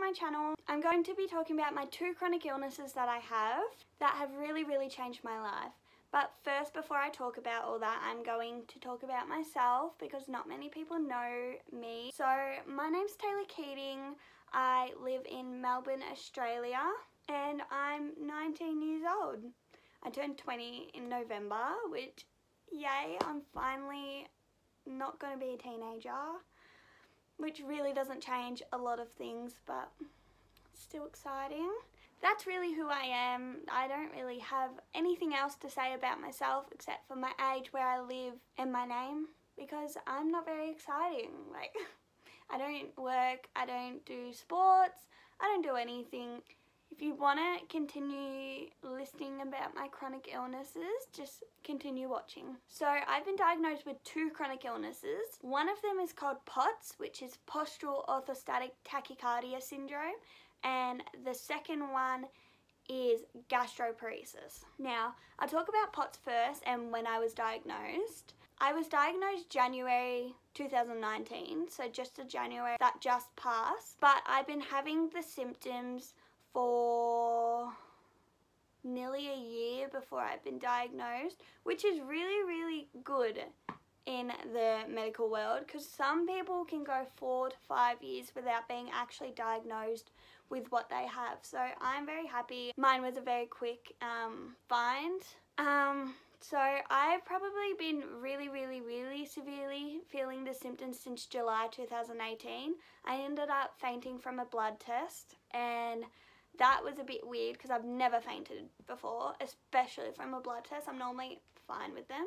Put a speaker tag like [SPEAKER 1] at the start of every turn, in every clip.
[SPEAKER 1] my channel. I'm going to be talking about my 2 chronic illnesses that I have really changed my life. But first, before I talk about all that, I'm going to talk about myself because not many people know me. So my name's Taylor Keating. I live in Melbourne, Australia, and I'm 19 years old. I turned 20 in November, which, yay, I'm finally not going to be a teenager, which really doesn't change a lot of things, but still exciting. That's really who I am. I don't really have anything else to say about myself except for my age, where I live, and my name, because I'm not very exciting. Like, I don't work, I don't do sports, I don't do anything. If you want to continue listening about my chronic illnesses, just continue watching. So I've been diagnosed with 2 chronic illnesses. One of them is called POTS, which is postural orthostatic tachycardia syndrome, and the second one is gastroparesis. Now, I'll talk about POTS first and when I was diagnosed. I was diagnosed January 2019, so just a January that just passed, but I've been having the symptoms for nearly a year before I've been diagnosed, which is really good in the medical world, because some people can go 4 to 5 years without being actually diagnosed with what they have. So I'm very happy. Mine was a very quick find. So I've probably been really severely feeling the symptoms since July 2018. I ended up fainting from a blood test, and that was a bit weird because I've never fainted before, especially from a blood test. I'm normally fine with them.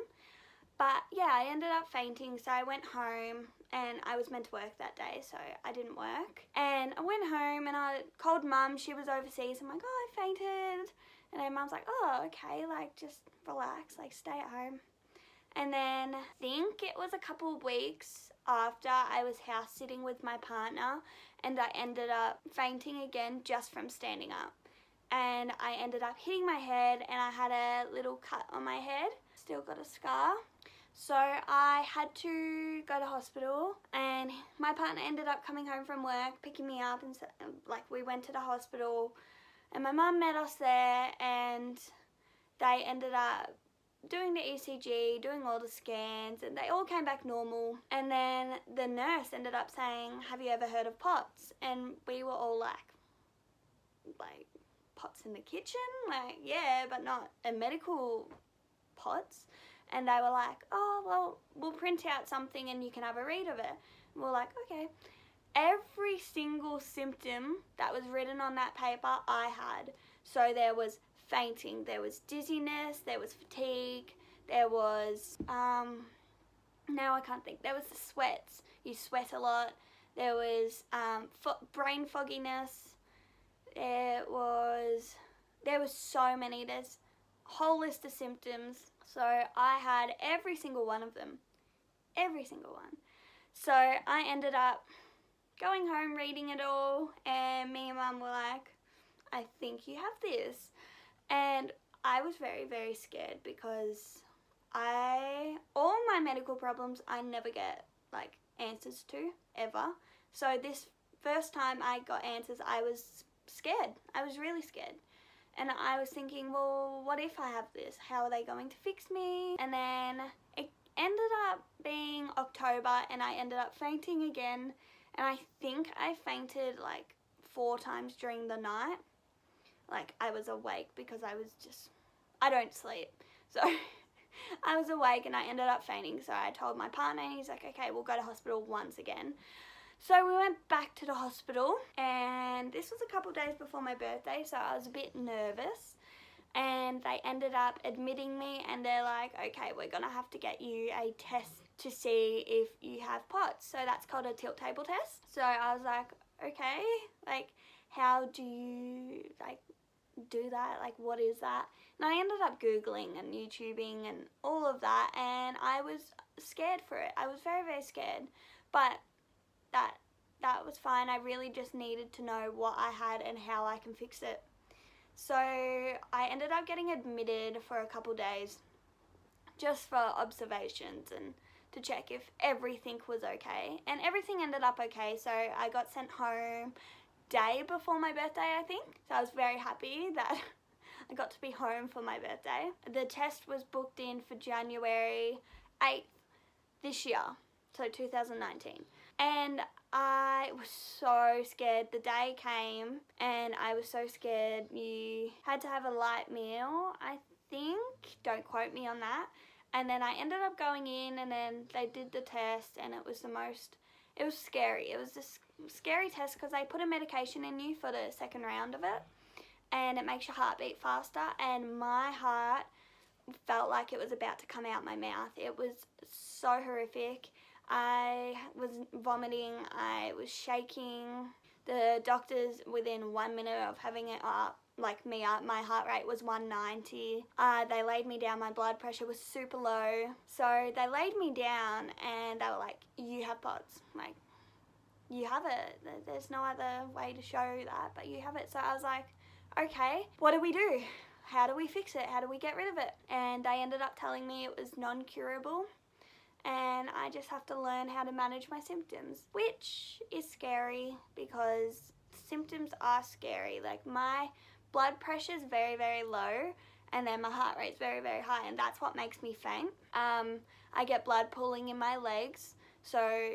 [SPEAKER 1] But yeah, I ended up fainting, so I went home, and I was meant to work that day, so I didn't work. And I went home and I called Mum. She was overseas. I'm like, oh, I fainted. And then Mum's like, oh, okay, like, just relax, like, stay at home. And then I think it was a couple of weeks after I was house sitting with my partner, and I ended up fainting again just from standing up. And I ended up hitting my head, and I had a little cut on my head. Still got a scar. So I had to go to hospital, and my partner ended up coming home from work, picking me up, and like, we went to the hospital, and my mum met us there, and they ended up doing the ECG, doing all the scans, and they all came back normal. And then the nurse ended up saying, have you ever heard of POTS? And we were all like POTS in the kitchen? Like, yeah, but not a medical POTS. And they were like, oh, well, we'll print out something and you can have a read of it. And we're like, okay. Every single symptom that was written on that paper, I had. So there was fainting, there was dizziness, there was fatigue, there was, now I can't think, there was the sweats. You sweat a lot. There was brain fogginess. There was so many. There's a whole list of symptoms. So I had every single one of them. Every single one. So I ended up going home, reading it all, and me and Mum were like, I think you have this. And I was very scared because all my medical problems I never get like answers to, ever. So this first time I got answers, I was scared. I was really scared. And I was thinking, well, what if I have this? How are they going to fix me? And then it ended up being October, and I ended up fainting again. And I think I fainted like 4 times during the night. Like, I was awake because I don't sleep. So I was awake and I ended up fainting. So I told my partner, and he's like, okay, we'll go to hospital once again. So we went back to the hospital, and this was a couple days before my birthday, so I was a bit nervous. And they ended up admitting me, and they're like, okay, we're going to have to get you a test to see if you have POTS. So that's called a tilt table test. So I was like, okay, like, how do you, like, do that? Like, what is that? And I ended up Googling and YouTubing and all of that, and I was scared for it. I was very scared. But that was fine. I really just needed to know what I had and how I can fix it. So I ended up getting admitted for a couple days just for observations and to check if everything was okay. And everything ended up okay. So I got sent home day before my birthday, I think. So I was very happy that I got to be home for my birthday. The test was booked in for January 8th this year, so 2019. And I was so scared. The day came and I was so scared. You had to have a light meal, I think. Don't quote me on that. And then I ended up going in, and then they did the test, and it was scary. It was a scary test because they put a medication in you for the second round of it, and it makes your heart beat faster, and my heart felt like it was about to come out my mouth. It was so horrific. I was vomiting, I was shaking. The doctors, within 1 minute of having it up, like me up, my heart rate was 190. They laid me down, my blood pressure was super low. So they laid me down and they were like, you have POTS. Like, you have it. There's no other way to show that, but you have it. So I was like, okay, what do we do? How do we fix it? How do we get rid of it? And they ended up telling me it was non-curable, and I just have to learn how to manage my symptoms, which is scary because symptoms are scary. Like, my blood pressure is very, very low, and then my heart rate's very, very high, and that's what makes me faint. I get blood pooling in my legs, so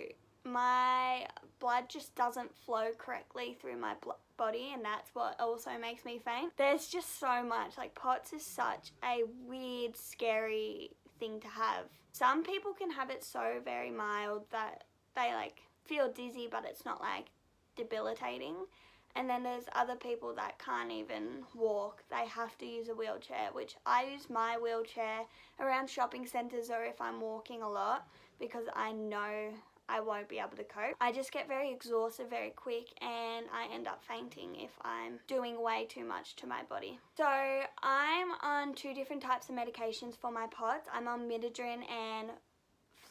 [SPEAKER 1] my blood just doesn't flow correctly through my body, and that's what also makes me faint. There's just so much. Like, POTS is such a weird, scary thing to have. Some people can have it so very mild that they like feel dizzy, but it's not like debilitating. And then there's other people that can't even walk. They have to use a wheelchair, which I use my wheelchair around shopping centres or if I'm walking a lot, because I know I won't be able to cope. I just get very exhausted very quick, and I end up fainting if I'm doing way too much to my body. So I'm on 2 different types of medications for my POTS. I'm on midodrine and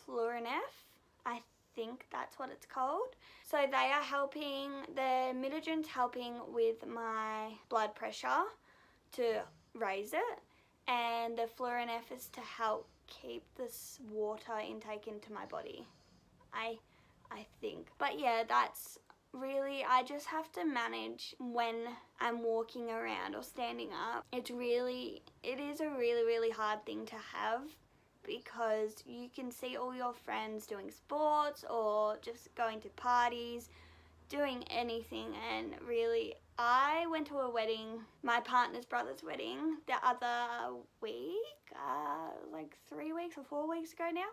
[SPEAKER 1] flurinef. I think that's what it's called. So they are helping, the midodrine's helping with my blood pressure to raise it, and the flurinef is to help keep this water intake into my body. I think. But yeah, that's really, I just have to manage when I'm walking around or standing up. It is a really, really hard thing to have, because you can see all your friends doing sports or just going to parties, doing anything, and really, I went to a wedding, my partner's brother's wedding, the other week, like 3 weeks or 4 weeks ago now.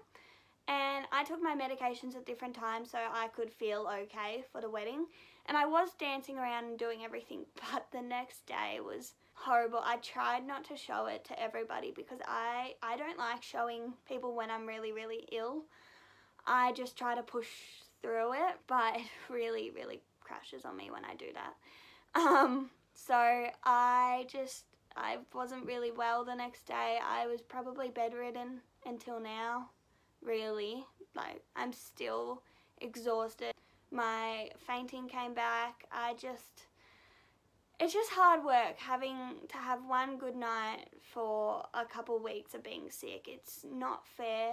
[SPEAKER 1] And I took my medications at different times so I could feel okay for the wedding. And I was dancing around and doing everything, but the next day was horrible. I tried not to show it to everybody because I don't like showing people when I'm really, really ill. I just try to push through it, but it really, really crashes on me when I do that. So I wasn't really well the next day. I was probably bedridden until now. Really, like, I'm still exhausted. My fainting came back. It's just hard work having to have one good night for a couple weeks of being sick. It's not fair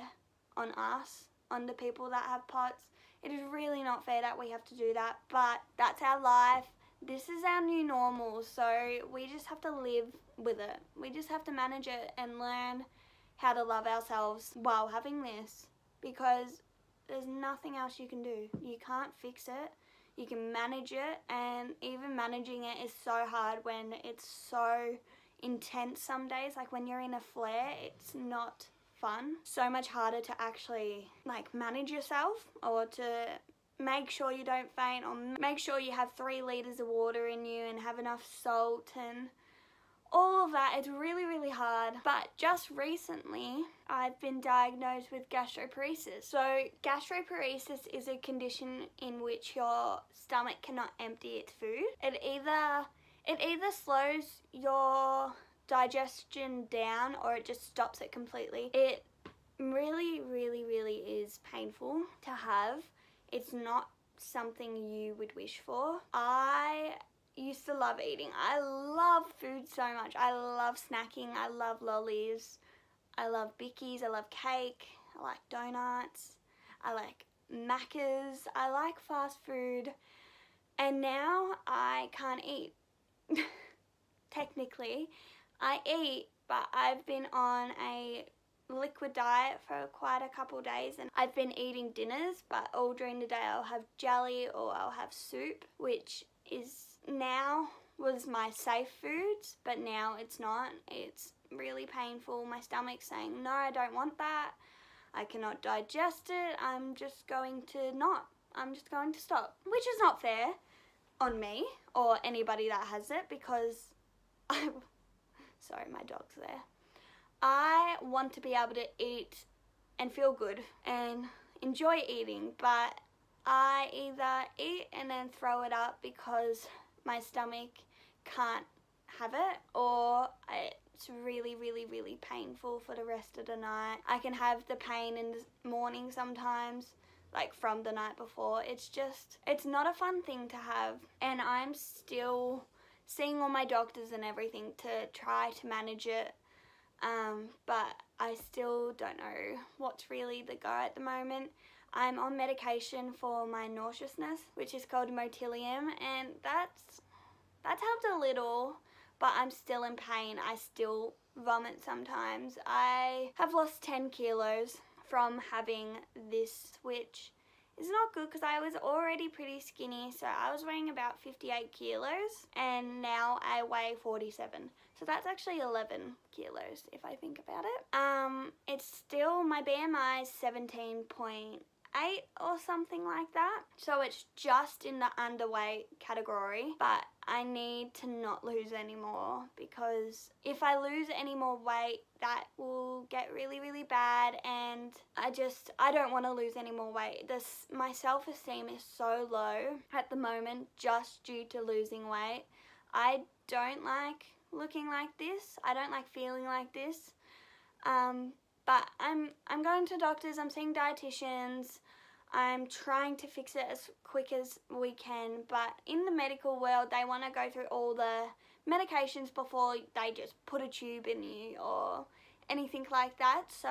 [SPEAKER 1] on us, on the people that have POTS. It is really not fair that we have to do that, but that's our life. This is our new normal, so we just have to live with it. We just have to manage it and learn how to love ourselves while having this, because there's nothing else you can do. You can't fix it. You can manage it, and even managing it is so hard when it's so intense some days. Like, when you're in a flare, it's not fun. So much harder to actually like manage yourself, or to make sure you don't faint, or make sure you have 3 litres of water in you and have enough salt and all of that. It's really, really hard. But just recently, I've been diagnosed with gastroparesis. So gastroparesis is a condition in which your stomach cannot empty its food. It either slows your digestion down, or it just stops it completely. It really, really, really is painful to have. It's not something you would wish for. I used to love eating. I love food so much. I love snacking. I love lollies. I love bickies. I love cake. I like donuts. I like Maccas. I like fast food. And now I can't eat. Technically, I eat, but I've been on a liquid diet for quite a couple days, and I've been eating dinners, but all during the day I'll have jelly or I'll have soup, which is now was my safe foods, but now it's not. It's really painful. My stomach's saying, no, I don't want that. I cannot digest it. I'm just going to stop, which is not fair on me or anybody that has it, because sorry, my dog's there. I want to be able to eat and feel good and enjoy eating, but I either eat and then throw it up because my stomach can't have it, or it's really, really, really painful for the rest of the night. I can have the pain in the morning sometimes, like from the night before. It's not a fun thing to have, and I'm still seeing all my doctors and everything to try to manage it. But I still don't know what's really the go at the moment. I'm on medication for my nauseousness, which is called MOTILLIUM, and that's helped a little, but I'm still in pain. I still vomit sometimes. I have lost 10 kilos from having this, which is not good because I was already pretty skinny. So I was weighing about 58 kilos and now I weigh 47. So that's actually 11 kilos if I think about it. It's still, my BMI is 17.8 or something like that. So it's just in the underweight category, but I need to not lose any more, because if I lose any more weight, that will get really, really bad, and I don't want to lose any more weight. My self-esteem is so low at the moment just due to losing weight. I don't like looking like this. I don't like feeling like this. But I'm going to doctors, I'm seeing dietitians, I'm trying to fix it as quick as we can, but in the medical world they want to go through all the medications before they just put a tube in you or anything like that. So,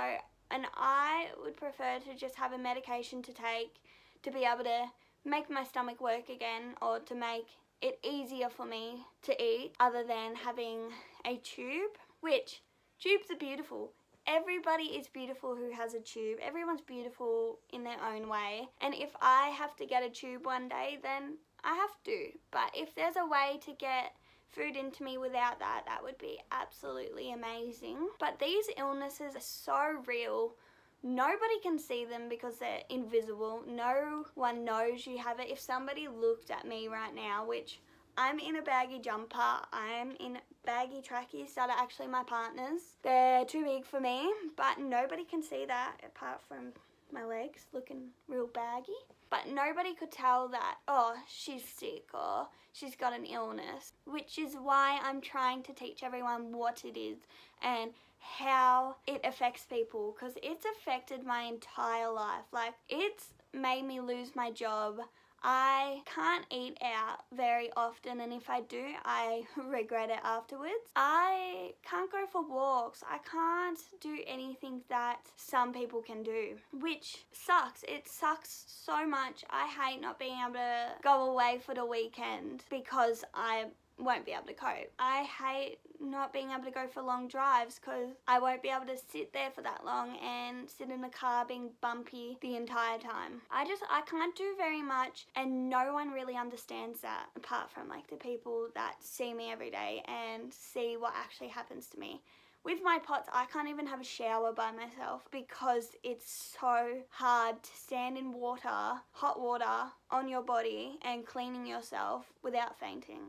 [SPEAKER 1] and I would prefer to just have a medication to take to be able to make my stomach work again, or to make it easier for me to eat, other than having a tube, which tubes are beautiful. Everybody is beautiful who has a tube. Everyone's beautiful in their own way. And if I have to get a tube one day, then I have to. But if there's a way to get food into me without that, that would be absolutely amazing. But these illnesses are so real. Nobody can see them because they're invisible. No one knows you have it. If somebody looked at me right now, which I'm in a baggy jumper, I'm in baggy trackies that are actually my partner's. They're too big for me, but nobody can see that apart from my legs looking real baggy. But nobody could tell that, oh, she's sick or she's got an illness, which is why I'm trying to teach everyone what it is and how it affects people, because it's affected my entire life. Like, it's made me lose my job. I can't eat out very often, and if I do, I regret it afterwards. I can't go for walks. I can't do anything that some people can do, which sucks. It sucks so much. I hate not being able to go away for the weekend because I won't be able to cope. I hate not being able to go for long drives because I won't be able to sit there for that long and sit in the car being bumpy the entire time. I can't do very much, and no one really understands that apart from like the people that see me every day and see what actually happens to me. With my POTS, I can't even have a shower by myself because it's so hard to stand in water, hot water, on your body and cleaning yourself without fainting.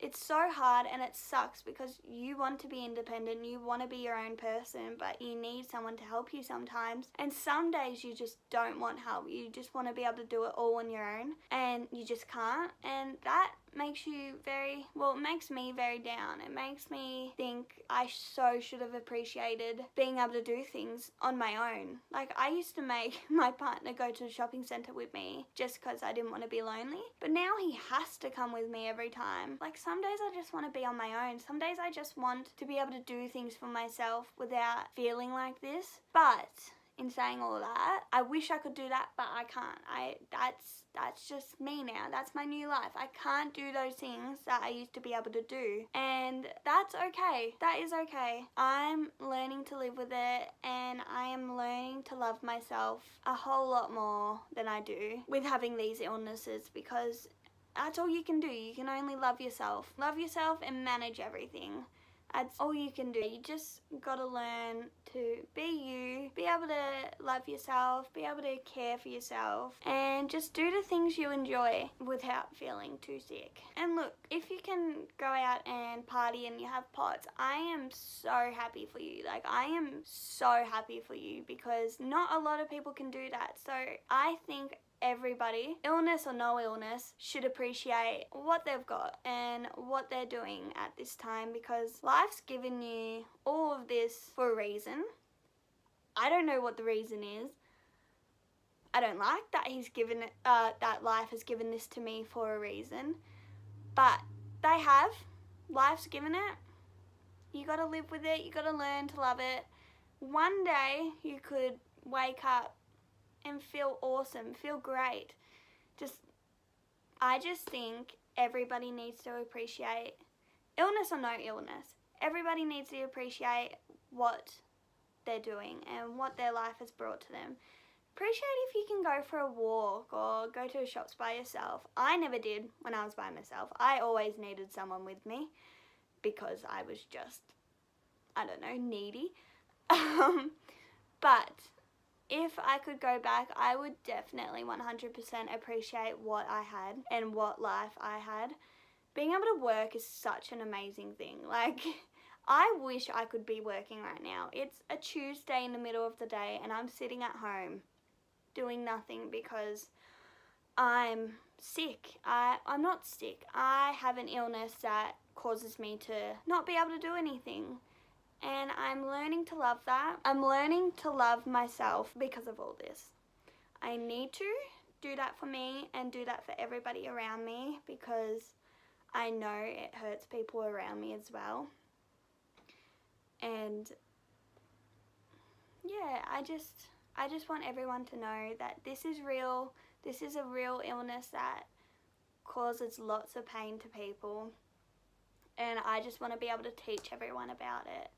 [SPEAKER 1] It's so hard, and it sucks because you want to be independent, you want to be your own person, but you need someone to help you sometimes. And some days you just don't want help. You just want to be able to do it all on your own, and you just can't. And that makes you it makes me very down. It makes me think I should have appreciated being able to do things on my own. Like, I used to make my partner go to the shopping centre with me just because I didn't want to be lonely, but now he has to come with me every time. Like, some days I just want to be on my own. Some days I just want to be able to do things for myself without feeling like this. But in saying all that. I wish I could do that, but I can't. That's just me now. That's my new life. I can't do those things that I used to be able to do, and that's okay. That is okay. I'm learning to live with it, and I am learning to love myself a whole lot more than I do with having these illnesses, because that's all you can do. You can only love yourself. Love yourself and manage everything. That's all you can do. You just gotta learn to be you, be able to love yourself, be able to care for yourself, and just do the things you enjoy without feeling too sick. And look, if you can go out and party and you have pots, I am so happy for you. Like, I am so happy for you, because not a lot of people can do that. So I think everybody, illness or no illness, should appreciate what they've got and what they're doing at this time, because life's given you all of this for a reason. I don't know what the reason is. I don't like that he's given it, that life has given this to me for a reason, but they have. Life's given it. You gotta live with it. You gotta learn to love it. One day you could wake up and feel awesome, feel great. I just think everybody needs to appreciate, illness or no illness, everybody needs to appreciate what they're doing and what their life has brought to them. Appreciate if you can go for a walk or go to the shops by yourself. I never did when I was by myself. I always needed someone with me, because I was just, I don't know, needy. But if I could go back, I would definitely 100% appreciate what I had and what life I had. Being able to work is such an amazing thing. Like, I wish I could be working right now. It's a Tuesday in the middle of the day and I'm sitting at home doing nothing because I'm sick. I'm not sick. I have an illness that causes me to not be able to do anything. And I'm learning to love that. I'm learning to love myself because of all this. I need to do that for me and do that for everybody around me, because I know it hurts people around me as well. And yeah, I just want everyone to know that this is real. This is a real illness that causes lots of pain to people. And I just want to be able to teach everyone about it.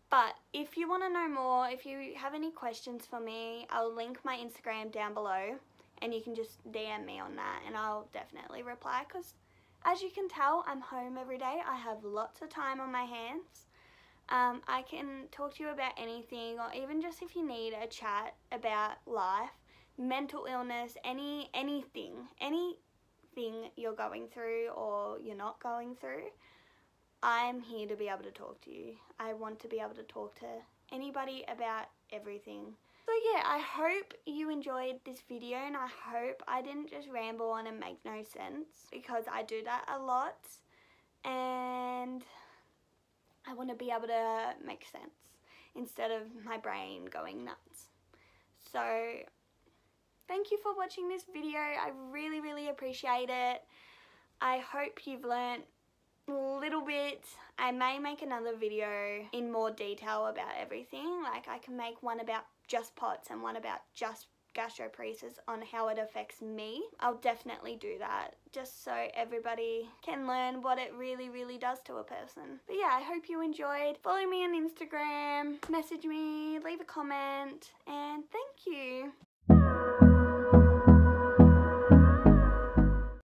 [SPEAKER 1] But if you want to know more, if you have any questions for me, I'll link my Instagram down below and you can just DM me on that and I'll definitely reply, because as you can tell, I'm home every day. I have lots of time on my hands. I can talk to you about anything, or even just if you need a chat about life, mental illness, anything you're going through or you're not going through. I'm here to be able to talk to you. I want to be able to talk to anybody about everything. So yeah, I hope you enjoyed this video, and I hope I didn't just ramble on and make no sense, because I do that a lot and I want to be able to make sense instead of my brain going nuts. So thank you for watching this video. I really, really appreciate it. I hope you've learnt a little bit. I may make another video in more detail about everything. Like, I can make one about just POTS and one about just gastroparesis on how it affects me. I'll definitely do that, just so everybody can learn what it really, really does to a person. But yeah, I hope you enjoyed. Follow me on Instagram, message me, leave a comment, and thank you.